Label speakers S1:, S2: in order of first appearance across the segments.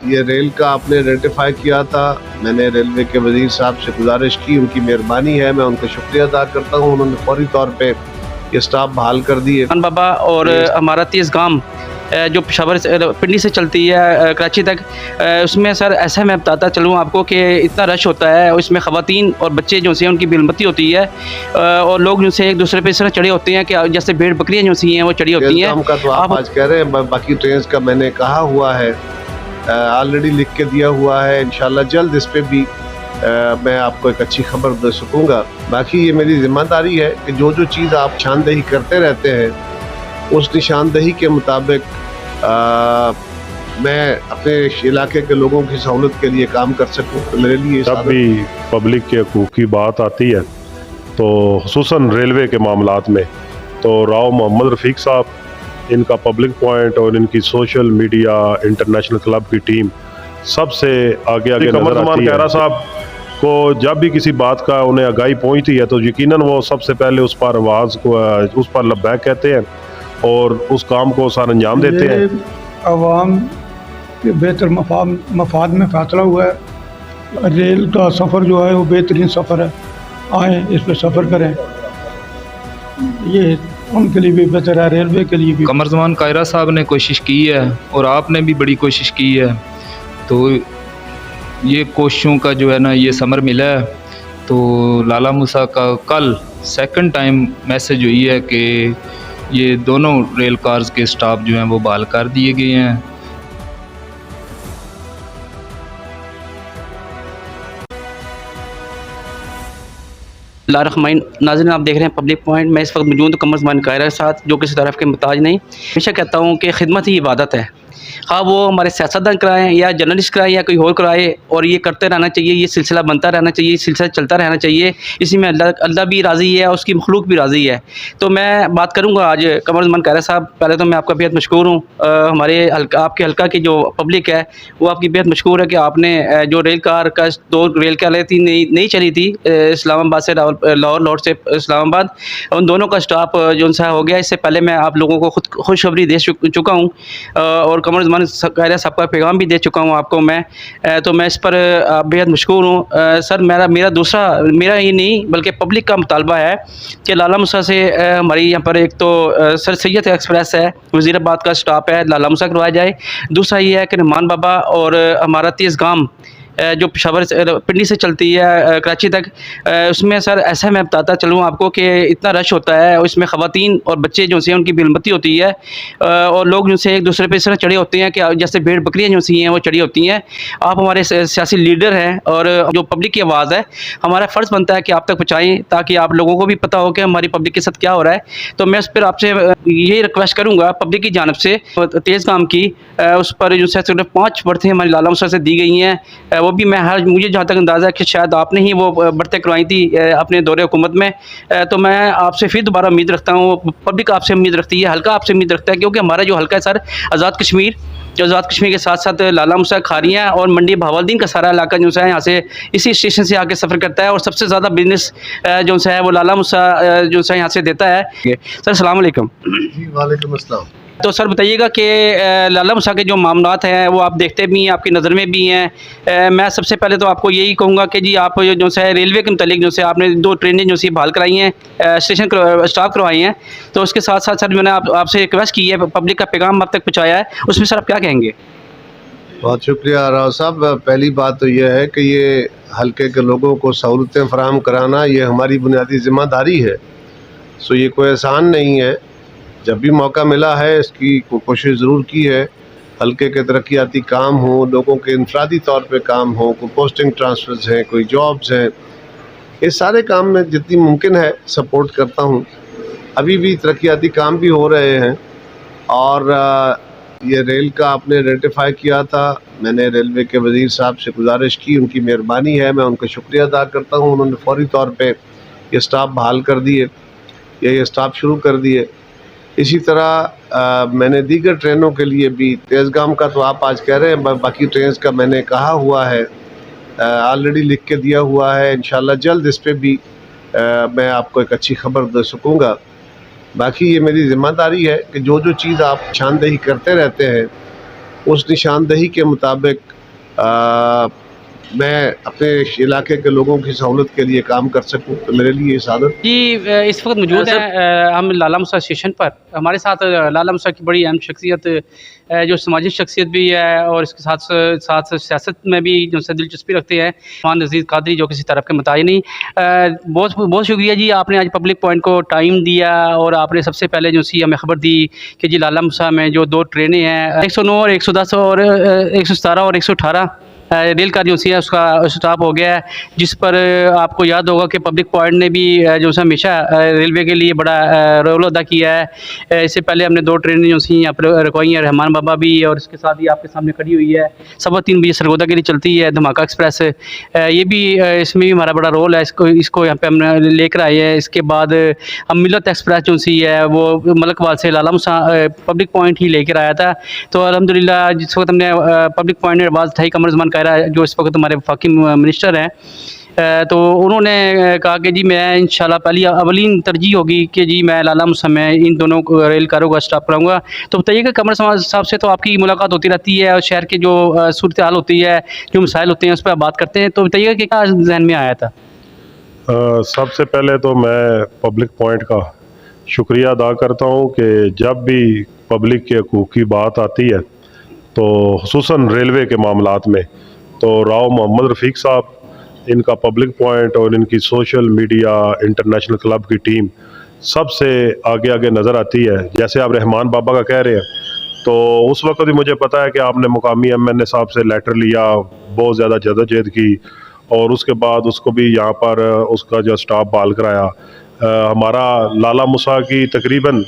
S1: ये रेल का आपने रेटिफाई किया था, मैंने रेलवे के वजीर साहब से गुजारिश की, उनकी मेहरबानी है, मैं उनका शुक्रिया अदा करता हूँ। उन्होंने फौरी तौर पे ये स्टाफ बहाल कर दिए।
S2: बाबा और हमारा 30 गांव जो पेशावर पिंडी से चलती है कराची तक, उसमें सर ऐसा मैं बताता चलूँ आपको कि इतना रश होता है, इसमें ख़वातीन और बच्चे जो से उनकी बिलमती होती है और लोग जो से एक दूसरे पे इस तरह चढ़े होते हैं कि जैसे भेड़ बकरियाँ जो सी हैं वो चढ़ी होती हैं।
S1: का तो आप आज कह रहे हैं, बाकी ट्रेन का मैंने कहा हुआ है, ऑलरेडी लिख के दिया हुआ है। इंशाल्लाह जल्द इस पे भी मैं आपको एक अच्छी खबर दे सकूँगा। बाकी ये मेरी जिम्मेदारी है कि जो जो चीज़ आप निशानदेही करते रहते हैं उस निशानदेही के मुताबिक मैं अपने इलाके के लोगों की सहूलत के लिए काम कर सकूँ। तो मेरे लिए
S3: जब भी पब्लिक के हकूक़ की बात आती है तो खुसूसन रेलवे के मामलात में तो राव मोहम्मद रफ़ीक साहब, इनका पब्लिक पॉइंट और इनकी सोशल मीडिया इंटरनेशनल क्लब की टीम सबसे आगे नजर आती है। साहब को जब भी किसी बात का उन्हें आगाही पहुंचती है तो यकीनन वो सबसे पहले उस पर आवाज़ को उस पर लब्बैक कहते हैं और उस काम को सारा अंजाम देते हैं।
S4: अवाम के बेहतर मफाद में फैसला हुआ है। रेल का सफ़र जो है वो बेहतरीन सफ़र है, आए इस पर सफ़र करें, ये उनके लिए भी बेहतर है, रेलवे के लिए भी।
S5: कमरजमान कायरा साहब ने कोशिश की है और आपने भी बड़ी कोशिश की है, तो ये कोशिशों का जो है ना ये समर मिला है। तो लाला मूसा का कल सेकंड टाइम मैसेज हुई है कि ये दोनों रेल कार्स के स्टाफ जो हैं वो बहाल कर दिए गए हैं।
S2: नाज़रीन, आप देख रहे हैं पब्लिक पॉइंट। मैं इस वक्त मौजूद कमरजमान कायरा के साथ, जो किसी तरफ के मुताज नहीं। हमेशा कहता हूँ कि खिदमत ही इबादत है, हाँ वो हमारे सियासतदान कराएँ या जर्नलिस्ट कराएँ या कोई और कराए, और ये करते रहना चाहिए, ये सिलसिला बनता रहना चाहिए, सिलसिला चलता रहना चाहिए। इसी में अल्लाह भी राज़ी है, उसकी मखलूक भी राज़ी है। तो मैं बात करूँगा आज कमरजमान कायरा साहब। पहले तो मैं आपका बेहद मशकूर हूँ, हमारे आपके हल्का की जो पब्लिक है वो आपकी बेहद मशकूर है कि आपने जो रेल कार का 2 रेल कार थी नहीं चली थी इस्लामाबाद से लाहौर से इस्लामाबाद, उन दोनों का स्टॉप जो उनसा हो गया। इससे पहले मैं आप लोगों को खुशखबरी दे चुका हूँ और कमरजमान कायरा साहब का पैगाम भी दे चुका हूँ आपको मैं। तो मैं इस पर बेहद मशकूर हूँ सर। मेरा ये नहीं बल्कि पब्लिक का मुतालबा है कि लाला मूसा से हमारी यहाँ पर एक तो सर सैयद एक्सप्रेस है, वज़ीराबाद का स्टॉप है, लाला मूसा करवाया जाए। दूसरा ये है कि रहमान बाबा और हमारा 30 गांव जो पेशावर पिंडी से चलती है कराची तक, उसमें सर ऐसा मैं बताता चलूँ आपको कि इतना रश होता है, इसमें ख़वातीन और बच्चे जो से उनकी बिलमती होती है और लोग जो से एक दूसरे पे इस तरह चढ़े होते हैं कि जैसे भेड़ बकरियाँ जो सी हैं वो चढ़ी होती हैं। आप हमारे सियासी लीडर हैं और जो पब्लिक की आवाज़ है, हमारा फ़र्ज़ बनता है कि आप तक पहुँचाएँ ताकि आप लोगों को भी पता हो कि हमारी पब्लिक के साथ क्या हो रहा है। तो मैं उस पर आपसे यही रिक्वेस्ट करूँगा पब्लिक की जानब से, तेज़ काम की उस पर जो है 5 बर्थें हमारी लाला मूसा से दी गई हैं, वो भी मुझे जहाँ तक अंदाज़ा है कि शायद आपने ही वो बर्तें करवाई थी अपने दौरे हुकूमत में। तो मैं आपसे फिर दोबारा उम्मीद रखता हूँ, पब्लिक आपसे उम्मीद रखती है, हल्का आपसे उम्मीद रखता है, क्योंकि हमारा जो हल्का है सर आज़ाद कश्मीर, जो आज़ाद कश्मीर के साथ साथ लाला मूसा, खारियाँ और मंडी बहावलदीन का सारा इलाका जो है यहाँ से इसी स्टेशन से आके सफ़र करता है और सबसे ज़्यादा बिजनेस जो है वो लाला मूसा जो है यहाँ से देता है। सर अस्सलाम वालेकुम।
S1: जी वालेकुम अस्सलाम।
S2: तो सर बताइएगा कि लाला मूसा के जो मामलात हैं वो आप देखते भी हैं, आपकी नज़र में भी हैं। मैं सबसे पहले तो आपको यही कहूँगा कि जी आप जो है रेलवे के मुतालिक जो से आपने 2 ट्रेनें जो सी बहाल कराई हैं, स्टेशन स्टाफ करवाई हैं, तो उसके साथ साथ सर मैंने आपसे रिक्वेस्ट की है, पब्लिक का पैगाम आप तक पहुँचाया है, उसमें सर आप क्या कहेंगे?
S1: बहुत शुक्रिया राव साहब। पहली बात तो यह है कि ये हल्के के लोगों को सहूलतें फराहम कराना ये हमारी बुनियादी ज़िम्मेदारी है। सो ये कोई आसान नहीं है, जब भी मौका मिला है इसकी कोशिश ज़रूर की है। हल्के के तरक्याती काम हो, लोगों के इंफरादी तौर पे काम हो, कोई पोस्टिंग ट्रांसफ़र्स हैं, कोई जॉब्स हैं, इस सारे काम में जितनी मुमकिन है सपोर्ट करता हूँ। अभी भी तरक्याती काम भी हो रहे हैं और ये रेल का आपने रेटिफाई किया था, मैंने रेलवे के वजीर साहब से गुजारिश की, उनकी मेहरबानी है, मैं उनका शुक्रिया अदा करता हूँ। उन्होंने फौरी तौर पे ये स्टाफ बहाल कर दिए, ये स्टाफ शुरू कर दिए। इसी तरह मैंने दीगर ट्रेनों के लिए भी, तेज़गाम का तो आप आज कह रहे हैं, बाकी ट्रेन का मैंने कहा हुआ है, ऑलरेडी लिख के दिया हुआ है। इंशाल्लाह जल्द इस पे भी मैं आपको एक अच्छी खबर दे सकूँगा। बाकी ये मेरी ज़िम्मेदारी है कि जो जो चीज़ आप निशानदेही करते रहते हैं उस निशानदही के मुताबिक मैं अपने इलाके के लोगों की सहूलत के लिए काम कर सकूं, तो मेरे लिए ये सादत।
S2: जी इस वक्त मौजूद हैं हम लाला मुसा स्टेशन पर। हमारे साथ लाला मुसा की बड़ी अहम शख्सियत जो सामाजिक शख्सियत भी है और इसके साथ साथ सियासत में भी जो से दिलचस्पी रखते हैं, मान नज़ीर कादरी, जो किसी तरफ के मुताज नहीं। बहुत बहुत शुक्रिया जी, आपने आज पब्लिक पॉइंट को टाइम दिया और आपने सबसे पहले जो सी हमें ख़बर दी कि जी लाला मुसा में जो 2 ट्रेनें हैं 109 और 110 और 117 और 118 रेल का जो सी है उसका स्टॉप हो गया है, जिस पर आपको याद होगा कि पब्लिक पॉइंट ने भी जो है हमेशा रेलवे के लिए बड़ा रोल अदा किया है। इससे पहले हमने 2 ट्रेनें जो सी यहाँ पर रखवाई हैं, रहमान बाबा भी, और इसके साथ ही आपके सामने खड़ी हुई है 3:15 बजे सरगोदा के लिए चलती है धमाका एक्सप्रेस। ये भी इसमें भी हमारा बड़ा रोल है, इसको यहाँ पर हम लेकर आए हैं। इसके बाद हम मिलत एक्सप्रेस जो सी है वो मलकवाल से लाला मुसा पब्लिक पॉइंट ही लेकर आया था। तो अल्हम्दुलिल्लाह जिस वक्त हमने पब्लिक पॉइंट में आवाज़ उठाई, कमर ज़मान जो इस वक्त हमारे वफाकी मिनिस्टर हैं, तो उन्होंने कहा कि जी मैं इंशाल्लाह पहली अवलीन तरजीह होगी कि जी मैं लाला मुसा में इन दोनों रेल कारों का स्टॉप कराऊंगा। तो बताइए कि कमर साहब से तो आपकी मुलाकात होती रहती है और शहर के जो सूरत हाल होती है, जो मसाइल होते हैं, उस पर आप बात करते हैं, तो बताइए कि क्या जहन में आया था?
S3: सबसे पहले तो मैं पब्लिक पॉइंट का शुक्रिया अदा करता हूँ कि जब भी पब्लिक के हकूक़ की बात आती है, तो खुसूसन रेलवे के मामलात में, तो राव मोहम्मद रफ़ीक साहब, इनका पब्लिक पॉइंट और इनकी सोशल मीडिया इंटरनेशनल क्लब की टीम सबसे आगे आगे नज़र आती है। जैसे आप रहमान बाबा का कह रहे हैं, तो उस वक्त भी मुझे पता है कि आपने मुकामी MNA साहब से लेटर लिया, बहुत ज़्यादा जदोजहद की, और उसके बाद उसको भी यहाँ पर उसका जो स्टाफ बहाल कराया। हमारा लाला मुसा की तकरीबन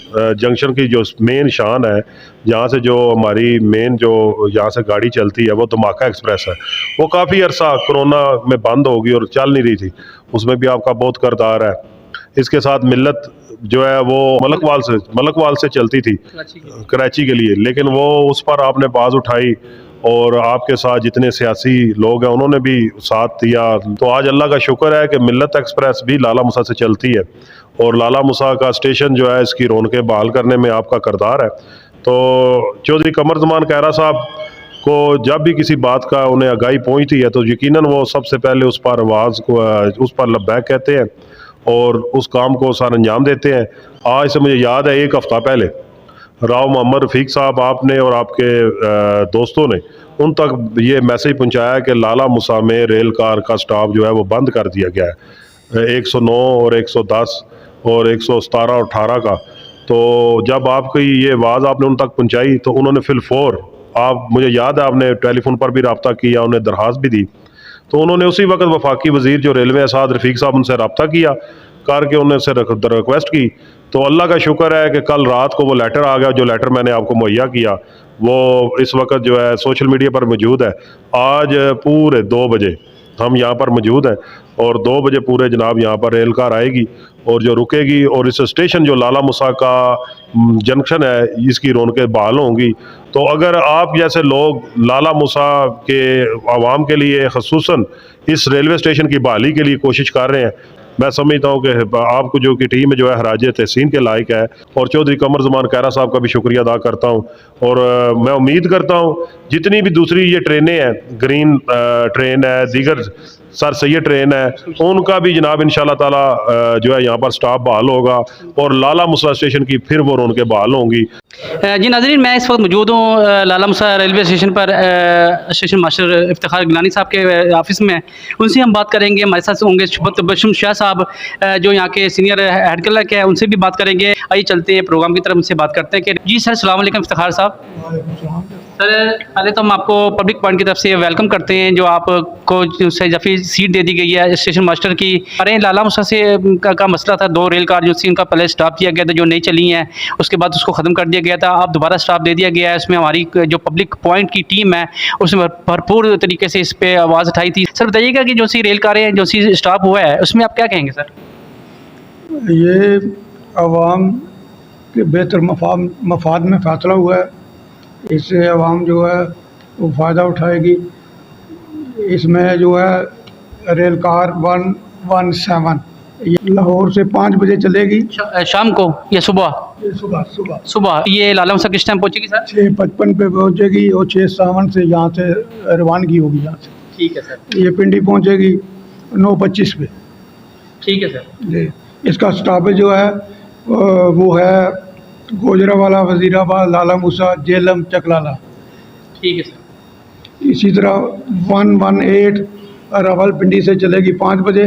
S3: जंक्शन की जो मेन शान है, जहाँ से जो हमारी मेन जो यहाँ से गाड़ी चलती है वो धमाका एक्सप्रेस है, वो काफ़ी अरसा कोरोना में बंद होगी और चल नहीं रही थी, उसमें भी आपका बहुत किरदार है। इसके साथ मिल्लत जो है वो मलकवाल से चलती थी कराची के लिए, लेकिन वो उस पर आपने बाज उठाई और आपके साथ जितने सियासी लोग हैं उन्होंने भी साथ दिया। तो आज अल्लाह का शुक्र है कि मिल्लत एक्सप्रेस भी लाला मुसा से चलती है और लाला मुसा का स्टेशन जो है इसकी रौनकें बहाल करने में आपका किरदार है। तो चौधरी कमर ज़मान कायरा साहब को जब भी किसी बात का उन्हें आगाही पहुँचती है तो यकीनन वो सबसे पहले उस पर आवाज़ को उस पर लब्बैक कहते हैं और उस काम को सर अंजाम देते हैं। आज से मुझे याद है 1 हफ़्ता पहले राव मोहम्मद रफ़ीक साहब, आपने और आपके दोस्तों ने उन तक ये मैसेज पहुंचाया कि लाला मुसा में रेल कार का स्टॉप जो है वो बंद कर दिया गया है, 109 और 110 और 117 और 18 का। तो जब आपकी ये आवाज़ आपने उन तक पहुंचाई तो उन्होंने फिलफौर, आप मुझे याद है आपने टेलीफोन पर भी रब्ता किया, उन्हें दरख्वास्त भी दी, तो उन्होंने उसी वक्त वफाकी वज़ीर जो रेलवे है साद रफ़ीक साहब, उनसे रब्ता किया करके उनसे रिक्वेस्ट की। तो अल्लाह का शुक्र है कि कल रात को वो लेटर आ गया, जो लेटर मैंने आपको मुहैया किया वो इस वक्त जो है सोशल मीडिया पर मौजूद है। आज पूरे 2 बजे हम यहाँ पर मौजूद हैं और 2 बजे पूरे जनाब यहाँ पर रेल कार आएगी और जो रुकेगी, और इस स्टेशन जो लाला मुसा का जंक्शन है इसकी रौनकें बहाल होंगी। तो अगर आप जैसे लोग लाला मुसा के आवाम के लिए खसूसन इस रेलवे स्टेशन की बहाली के लिए कोशिश कर रहे हैं, मैं समझता हूँ कि आपको जो की टीम जो है हराज तहसीन के लायक है। और चौधरी कमर ज़मान कायरा साहब का भी शुक्रिया अदा करता हूँ और मैं उम्मीद करता हूँ जितनी भी दूसरी ये ट्रेनें हैं, ग्रीन ट्रेन है, दीगर सर सैयद ट्रेन है, उनका भी जनाब इंशाल्लाह ताला जो है यहाँ पर स्टाफ बहाल होगा और लाला मुसा स्टेशन की फिर वो रौनकें बहाल होंगी।
S2: जी नाज़रीन, मैं इस वक्त मौजूद हूँ लाला मुसा रेलवे स्टेशन पर स्टेशन मास्टर इफ्तिखार गिलानी साहब के ऑफिस में। उनसे हम बात करेंगे, हमारे साथ होंगे तबस्सुम शाह साहब जो यहाँ के सीनियर हेड क्लर्क है, उनसे भी बात करेंगे। आइए चलते हैं प्रोग्राम की तरफ, उनसे बात करते हैं कि जी सर अस्सलाम वालेकुम इफ्तिखार साहब। सर पहले तो हम आपको पब्लिक पॉइंट की तरफ से वेलकम करते हैं जो आपको जफी सीट दे दी गई है स्टेशन मास्टर की। अरे लाला मुसा से का मसला था, 2 रेल कार जो थी उनका पहले स्टॉप दिया गया था जो नहीं चली हैं, उसके बाद उसको ख़त्म कर दिया गया था, अब दोबारा स्टॉप दे दिया गया है। उसमें हमारी जो पब्लिक पॉइंट की टीम है उसने भरपूर तरीके से इस पर आवाज़ उठाई थी। सर बताइएगा कि जो सी रेल कारें जो सी स्टॉप हुआ है उसमें आप क्या कहेंगे सर?
S4: ये आवाम के बेहतर मफाद में फ़ैसला हुआ है, इससे आवाम जो है वो फ़ायदा उठाएगी। इसमें जो है रेल कार 117 ये लाहौर से 5 बजे चलेगी।
S2: शाम को या सुबह?
S4: सुबह सुबह
S2: सुबह। ये लाला मुसा किस टाइम पहुँचेगी सर?
S4: 6:55 पे पहुँचेगी और 6:57 से यहाँ से रवानगी होगी यहाँ से।
S2: ठीक है सर।
S4: ये पिंडी पहुँचेगी 9:25 पे।
S2: ठीक है सर।
S4: जी, इसका स्टॉपेज जो है वो है गोजरावाला, वजीराबाद, लाला मूसा, जेलम, चकलाला।
S2: ठीक है सर।
S4: इसी तरह 118 रावलपिंडी से चलेगी 5 बजे।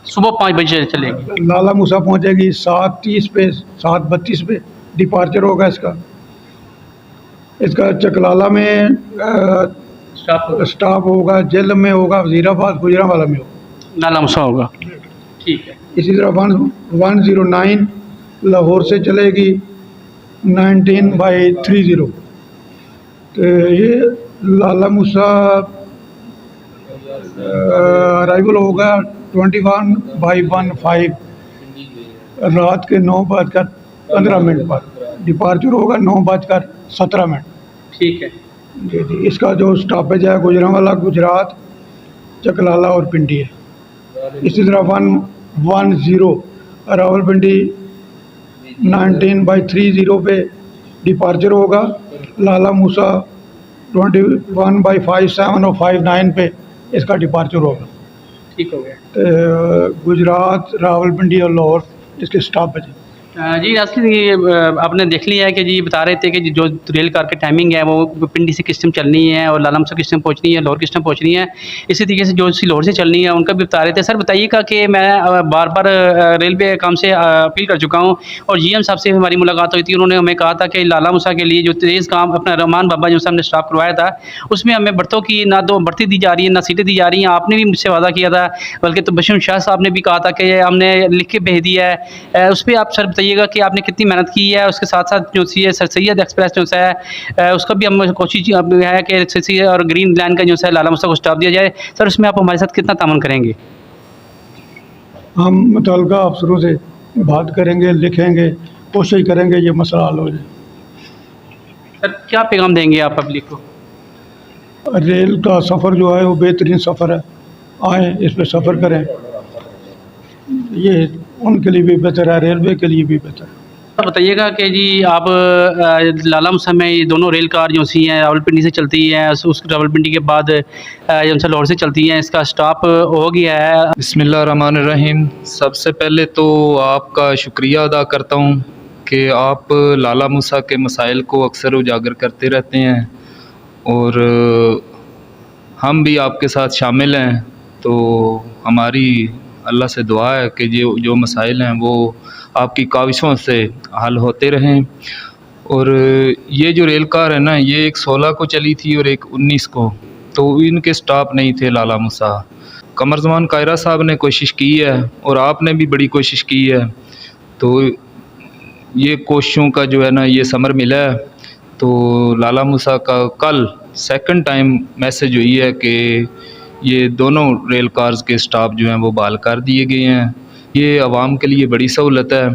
S2: सुबह 5 बजे चलेगी।
S4: लाला मूसा पहुंचेगी 7:30 पे, 7:32 पे डिपार्चर होगा इसका। इसका चकलाला में स्टॉप होगा, जेलम में होगा, वजीराबाद, गुजरावाला में होगा,
S2: लाला मुसा होगा। ठीक है।
S4: इसी तरह 109 लाहौर से चलेगी 19/30। तो ये लाला मूसा अराइवल होगा 21/15 रात के 9:15 पर। डिपार्चर होगा 9:17।
S2: ठीक है।
S4: जी जी, इसका जो स्टॉपेज है गुजरांवाला, गुजरात, चकलाला और पिंडी है। इसी तरह 110 रावलपिंडी 19/30 पे डिपार्चर होगा। लाला मूसा 21/57 और 59 पे इसका डिपार्चर होगा।
S2: ठीक हो गया।
S4: तो गुजरात, रावलपिंडी और लाहौर इसके स्टॉपेज है।
S2: जी असली ये आपने देख लिया है कि जी बता रहे थे कि जो रेल कार की टाइमिंग है वो पिंडी से किस टाइम चलनी है और लाला मुसा किस टाइम पहुंचनी है, लाहौर किस टाइम पहुंचनी है। इसी तरीके से जो लाहौर से चलनी है उनका भी बता रहे थे। सर बताइएगा कि मैं बार बार रेलवे काम से अपील कर चुका हूँ और GM साहब से हमारी मुलाकात हुई थी। उन्होंने हमें कहा था कि लाला मुसा के लिए जो तेज़ काम अपना रहमान बाबा जो हमने स्टाफ करवाया था उसमें हमें बर्थों की ना तो भर्ती दी जा रही है ना सीटें दी जा रही हैं। आपने भी मुझसे वादा किया था, बल्कि तो बशम शाह साहब ने भी कहा था कि हमने लिख के भेज दिया है। उस पर आप सर बताइएगा कि आपने कितनी मेहनत की है। उसके साथ साथ जो सी है सर सैयद एक्सप्रेस जो है उसका भी हम कोशिश है कि सी और ग्रीन लाइन का जो है लाला मुसा को स्टॉप दिया जाए। सर उसमें आप हमारे साथ कितना तामन करेंगे?
S4: हम मुतल्लिका अफसरों से बात करेंगे, लिखेंगे, कोशिश करेंगे ये मसला हल हो जाए।
S2: सर क्या पैगाम देंगे आप पब्लिक को?
S4: रेल का सफ़र जो है वो बेहतरीन सफ़र है, आएँ इस पर सफ़र करें। ये उनके लिए भी बेहतर है, रेलवे के लिए भी बेहतर है।
S2: बताइएगा कि जी आप लाला मुसा में ये दोनों रेल कार जो सी हैं रावलपिंडी से चलती हैं, उस रावलपिंडी के बाद जो सा लाहौर से चलती हैं, इसका स्टॉप हो गया है।
S5: बिस्मिल्लाहिर्रहमानिर्रहीम। सबसे पहले तो आपका शुक्रिया अदा करता हूँ कि आप लाला मूसा के मसाइल को अक्सर उजागर करते रहते हैं और हम भी आपके साथ शामिल हैं। तो हमारी अल्लाह से दुआ है कि जो मसाइल हैं वो आपकी काविशों से हल होते रहें। और ये जो रेल कार है ना, ये एक 16 को चली थी और एक 19 को, तो इनके स्टॉप नहीं थे लाला मूसा। कमरजमान कायरा साहब ने कोशिश की है और आपने भी बड़ी कोशिश की है, तो ये कोशिशों का जो है ना ये समर मिला है। तो लाला मूसा का कल सेकंड टाइम मैसेज हुई है कि ये दोनों रेल कार्स के स्टॉप जो हैं वो बहाल कर दिए गए हैं। ये आवाम के लिए बड़ी सहूलत है,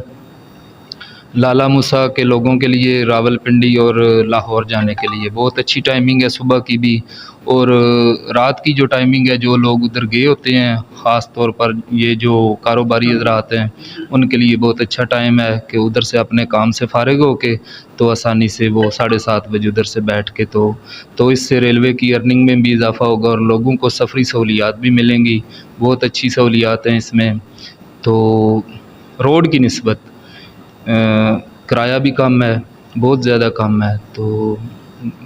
S5: लाला मूसा के लोगों के लिए रावलपिंडी और लाहौर जाने के लिए बहुत अच्छी टाइमिंग है सुबह की भी, और रात की जो टाइमिंग है जो लोग उधर गए होते हैं, ख़ास तौर पर ये जो कारोबारी हज़रात हैं उनके लिए बहुत अच्छा टाइम है कि उधर से अपने काम से फ़ारिग हो के तो आसानी से वो 7:30 बजे उधर से बैठ के तो इससे रेलवे की अर्निंग में भी इजाफ़ा होगा और लोगों को सफरी सहूलियात भी मिलेंगी। बहुत अच्छी सहूलियात हैं इसमें। तो रोड की निस्बत किराया भी कम है, बहुत ज़्यादा कम है। तो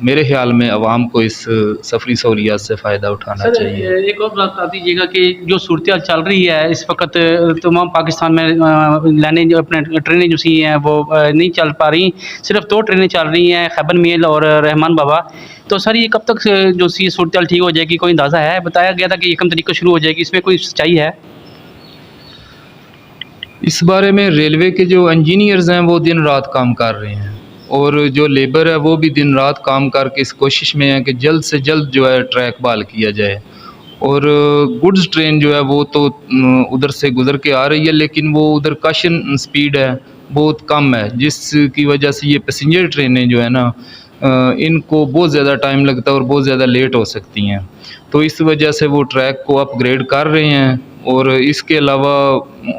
S5: मेरे ख्याल में आवाम को इस सफरी सहूलियात से फ़ायदा उठाना चाहिए।
S2: एक और बात बता दीजिएगा कि जो सूरत चल रही है इस वक्त तमाम पाकिस्तान में लाने जो अपने ट्रेनें जो सी हैं वो नहीं चल पा रही, सिर्फ 2 ट्रेनें चल रही हैं, खैबर मेल और रहमान बाबा। तो सर ये कब तक जो सी सूरत ठीक हो जाएगी, कोई अंदाज़ा है? बताया गया था कि एकम तारीख को शुरू हो जाएगी, इसमें कोई सच्चाई है?
S5: इस बारे में रेलवे के जो इंजीनियर्स हैं वो दिन रात काम कर रहे हैं और जो लेबर है वो भी दिन रात काम करके इस कोशिश में है कि जल्द से जल्द जो है ट्रैक बहाल किया जाए। और गुड्स ट्रेन जो है वो तो उधर से गुज़र के आ रही है, लेकिन वो उधर कशन स्पीड है बहुत कम है, जिसकी वजह से ये पैसेंजर ट्रेनें जो है ना इनको बहुत ज़्यादा टाइम लगता है और बहुत ज़्यादा लेट हो सकती हैं। तो इस वजह से वो ट्रैक को अपग्रेड कर रहे हैं, और इसके अलावा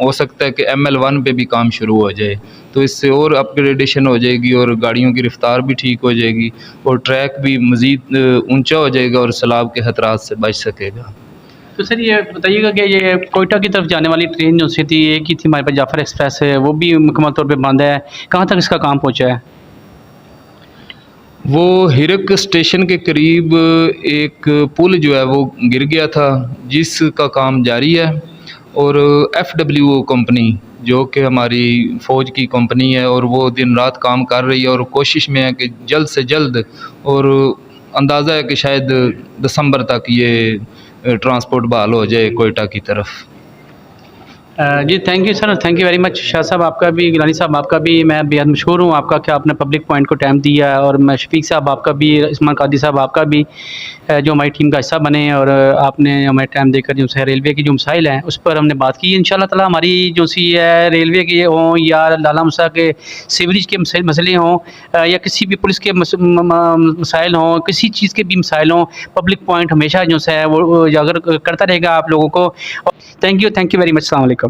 S5: हो सकता है कि ML1 पे भी काम शुरू हो जाए, तो इससे और अपग्रेडेशन हो जाएगी और गाड़ियों की रफ्तार भी ठीक हो जाएगी और ट्रैक भी मज़ीद ऊंचा हो जाएगा और सैलाब के खतरात से बच सकेगा।
S2: तो सर ये बताइएगा कि ये कोयटा की तरफ जाने वाली ट्रेन जो सी थी, एक ही थी हमारे पास जाफ़र एक्सप्रेस है, वो भी मुकम्मल तौर पे बंद है, कहाँ तक इसका काम पहुँचा है?
S5: वो हिरक स्टेशन के करीब एक पुल जो है वो गिर गया था, जिसका काम जारी है और FWO कंपनी जो कि हमारी फ़ौज की कंपनी है और वो दिन रात काम कर रही है और कोशिश में है कि जल्द से जल्द, और अंदाज़ा है कि शायद दिसंबर तक ये ट्रांसपोर्ट बहाल हो जाए कोयटा की तरफ।
S2: जी thank you sir, thank you very much Shah साहब, आपका भी, गिलानी साहब आपका भी मैं बेहद मशहूर हूँ आपका कि आपने पब्लिक पॉइंट को टाइम दिया है, और मैं शफीक साहब आपका भी, इस्मान कादी साहब आपका भी जो हमारी टीम का हिस्सा बने, और आपने हमें टाइम देकर जो है रेलवे की जो मसाइल हैं उस पर हमने बात की। इंशाल्लाह ताला हमारी जो सी है रेलवे के हों या लाला मुसा के सीवरेज के मसले हों या किसी भी पुलिस के मसाइल हों, किसी चीज़ के भी मसाइल हों, पब्लिक पॉइंट हमेशा जो है वो अगर करता रहेगा आप लोगों को। थैंक यू वेरी मच, अस्सलाम वालेकुम।